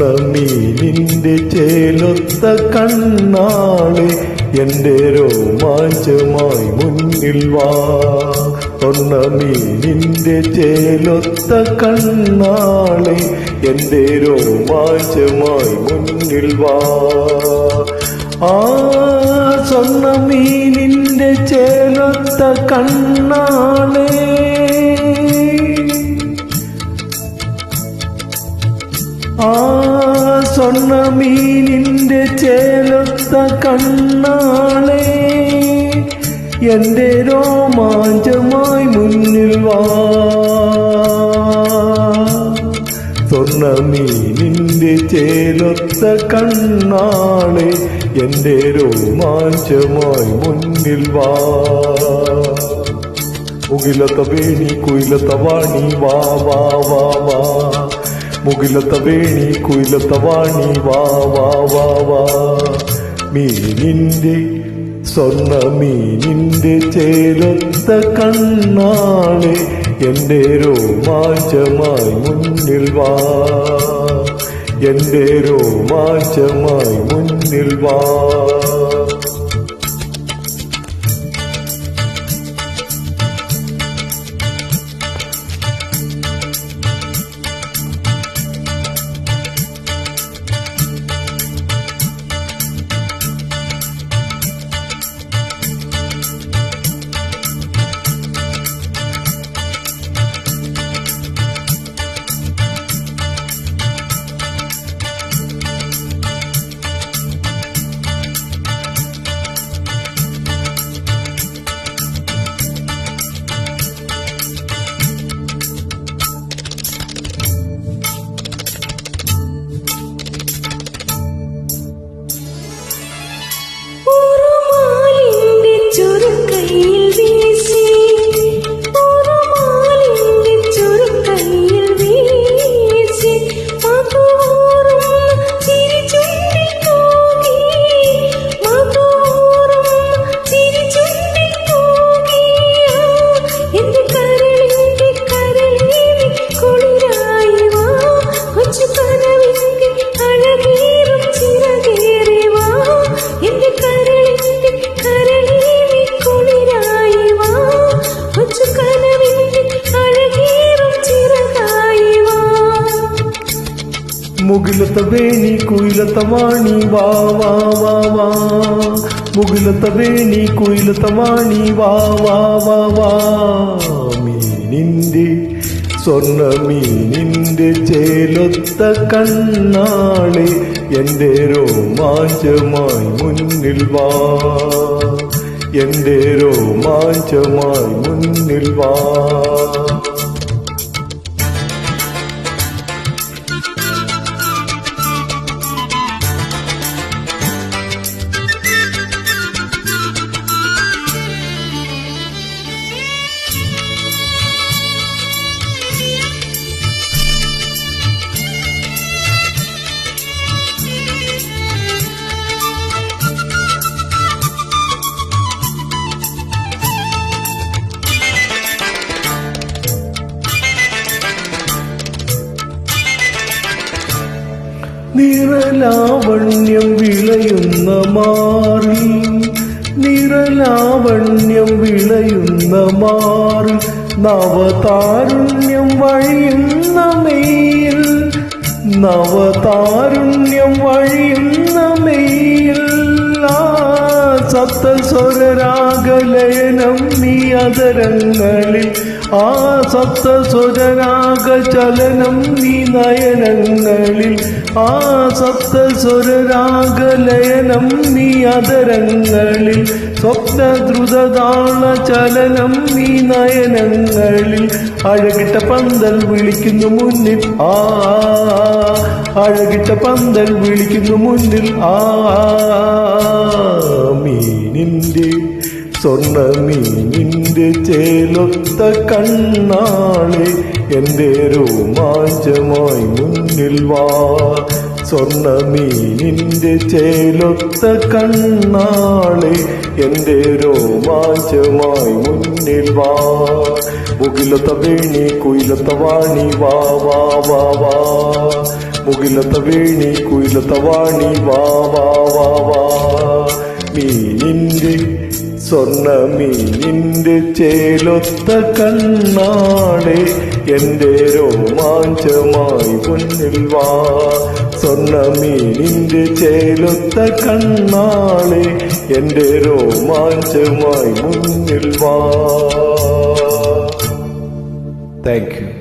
സ്വർണ്ണമീനിന്റെ ചേലൊത്ത കണ്ണാളെ എന്റെ രോമാഞ്ചമായി മുന്നിൽ വാ. സ്വർണ്ണമീനിന്റെ ചേലൊത്ത കണ്ണാളെ എന്റെ രോമാഞ്ചമായി മുന്നിൽ വാ. ആ സ്വർണ്ണമീനിന്റെ ചേലൊത്ത കണ്ണാളെ ആ സ്വർണ്ണമീനിന്റെ ചേലൊത്ത കണ്ണാളെ എന്റെ രോമാഞ്ചമായി മുന്നിൽ വാ. സ്വർണ്ണമീനിന്റെ ചേലൊത്ത കണ്ണാളെ എന്റെ രോമാഞ്ചമായി മുന്നിൽ വാ. മുകിലത്ത വേണി കുയിലത്ത വാണി വാ വാ വാ വാ. മുകിലത്ത വേണി കുയിലത്ത വാണി വാ വാ വാ വാ. മീനിന്റെ സ്വർണ്ണമീനിന്റെ ചേലൊത്ത കണ്ണാളെ എന്റെ രോമാഞ്ചമായി മുന്നിൽ വാ. എന്റെ രോമാഞ്ചമായി മുന്നിൽ വാ. മുകിലത്ത വേണി കുയിലത്ത വാണി വാ വാ വാ വാ. മുകിലത്ത വേണി കുയിലത്ത വാണി വാ വാ വാ വാ. മീനിന്റെ സ്വർണ്ണമീനിന്റെ ചേലൊത്ത കണ്ണാളെ എന്റെ രോമാഞ്ചമായി മുന്നിൽ വാ. എന്റെ രോമാഞ്ചമായി മുന്നിൽ വാ. നിറലാവണ്യം വിളയുന്ന മാറിൽ നിറലാവണ്യം വിളയുന്ന മാറിൽ നവതാരുണ്യം വഴിയുന്ന മെയിൽ നവതാരുണ്യം വഴിയുന്ന മെയിൽ. സപ്തസ്വരരാഗലയനം നീ അതരങ്ങളിൽ ആ സപ്തസ്വരരാഗചലനം നീ നയനങ്ങളിൽ ആ സപ്തസ്വരരാഗലയനം നീ അതരങ്ങളിൽ സ്വപ്നദ്രുതതാള ചലനം നീ നയനങ്ങളിൽ. അഴകിട്ട പന്തൽ വിളിക്കുന്നു മുന്നിൽ ആ അഴകിട്ട പന്തൽ വിളിക്കുന്നു മുന്നിൽ ആ. മീനിന്റെ സ്വർണ്ണമീനിന്റെ ചേലൊത്ത കണ്ണാളെ എന്റെ രോമാഞ്ചമായി മുന്നിൽ വാ. സ്വർണ്ണമീനിന്റെ ചേലൊത്ത കണ്ണാളെ എന്റെ രോമാഞ്ചമായി മുന്നിൽ വാ. മുകിലത്ത വേണി കുയിലത്ത വാണി വാ വാ വാ വാ. മുകിലത്ത വേണി കുയിലത്ത വാണി വാ വാ വാ വാ. മീനിന്റെ സ്വർണ്ണമീനിന്റെ ചേലൊത്ത കണ്ണാളെ എന്റെ രോമാഞ്ചമായി മുന്നിൽ വാ. സ്വർണ്ണമീനിന്റെ ചേലൊത്ത കണ്ണാളെ എന്റെ രോമാഞ്ചമായി മുന്നിൽ വാ. Thank you.